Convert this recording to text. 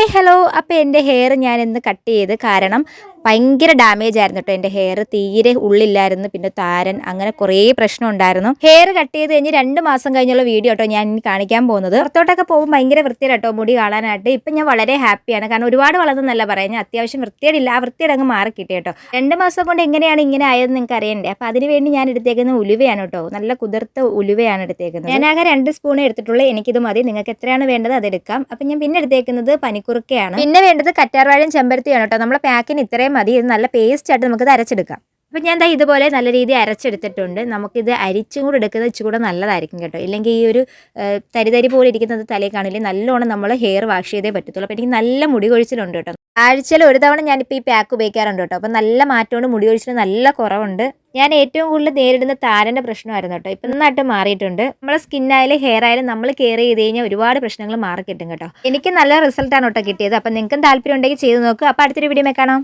Hi hello. അപ്പോൾ എൻ്റെ hair ഞാൻ ഇന്ന് കട്ട് ചെയ്ത് കാരണം ഭയങ്കര ഡാമേജ് ആയിരുന്നു കേട്ടോ. എൻ്റെ ഹെയർ തീരെ ഉള്ളില്ലായിരുന്നു, പിന്നെ താരൻ, അങ്ങനെ കുറേ പ്രശ്നം ഉണ്ടായിരുന്നു. ഹെയർ കട്ട് ചെയ്ത് കഴിഞ്ഞ് 2 മാസം കഴിഞ്ഞുള്ള വീഡിയോ കേട്ടോ ഞാൻ ഇനി കാണിക്കാൻ പോകുന്നത്. പുറത്തോട്ടൊക്കെ പോകുമ്പോൾ ഭയങ്കര വൃത്തിയാണ് കേട്ടോ മുടി കാണാനായിട്ട്. ഇപ്പം ഞാൻ വളരെ ഹാപ്പിയാണ്, കാരണം ഒരുപാട് വളർന്നല്ല പറയാം, ഞാൻ അത്യാവശ്യം വൃത്തിയേടില്ല, ആ വൃത്തിയുടെ അങ്ങ് മാറി കിട്ടി കേട്ടോ. 2 മാസം കൊണ്ട് എങ്ങനെയാണ് ഇങ്ങനെ ആയതെന്ന് നിങ്ങൾക്ക് അറിയണ്ടേ. അപ്പോൾ അതിന് വേണ്ടി ഞാൻ എടുത്തേക്കുന്ന ഉലുവയാണ് കേട്ടോ, നല്ല കുതിർത്ത ഉലുവയാണ് എടുത്തേക്കുന്നത്. ഞാനാകെ 2 സ്പൂൺ എടുത്തിട്ടുള്ളൂ, എനിക്കിത് മതി. നിങ്ങൾക്ക് എത്രയാണ് വേണ്ടത് അതെടുക്കാം. അപ്പം ഞാൻ പിന്നെ എടുത്തേക്കുന്നത് പനിക്കുറുക്കയാണ്. പിന്നെ വേണ്ടത് കറ്റാർവാഴയും ചെമ്പരത്തിയാണ് കേട്ടോ. നമ്മളെ പാക്കിന് ഇത്രയും മതി. ഇത് നല്ല പേസ്റ്റ് ആയിട്ട് നമുക്കിത് അരച്ചെടുക്കാം. അപ്പം ഞാൻ ഇതുപോലെ നല്ല രീതിയിൽ അരച്ചെടുത്തിട്ടുണ്ട്. നമുക്കിത് അരിച്ചും കൂടെ എടുക്കുന്നത് ഇച്ചിരി കൂടെ നല്ലതായിരിക്കും കേട്ടോ. ഇല്ലെങ്കിൽ ഈ ഒരു തരി പോലെ ഇരിക്കുന്നത് തലയിൽ കാണില്ലേ, നല്ലോണം നമ്മൾ ഹെയർ വാഷ് ചെയ്തേ പറ്റത്തുള്ളൂ. അപ്പോൾ എനിക്ക് നല്ല മുടി കൊഴിച്ചിലുണ്ട് കേട്ടോ. ആഴ്ചയിൽ ഒരു തവണ ഞാനിപ്പോൾ ഈ പാക്ക് ഉപയോഗിക്കാറുണ്ട് കേട്ടോ. അപ്പം നല്ല മാറ്റമുണ്ട്, മുടി കൊഴിച്ചിൽ നല്ല കുറവുണ്ട്. ഞാൻ ഏറ്റവും കൂടുതൽ നേരിടുന്ന താരൻ്റെ പ്രശ്നമായിരുന്നു കേട്ടോ. ഇപ്പം നന്നായിട്ട് മാറിയിട്ടുണ്ട്. നമ്മളെ സ്കിന്നായാലും ഹെയർ ആയാലും നമ്മൾ കെയർ ചെയ്ത് കഴിഞ്ഞാൽ ഒരുപാട് പ്രശ്നങ്ങൾ മാറി കിട്ടും കേട്ടോ. എനിക്ക് നല്ല റിസൾട്ടാണ് കേട്ടോ കിട്ടിയത്. അപ്പം നിങ്ങൾക്കും താല്പര്യം ഉണ്ടെങ്കിൽ ചെയ്ത് നോക്കുക. അപ്പോൾ അടുത്തൊരു വീഡിയോ കാണാം.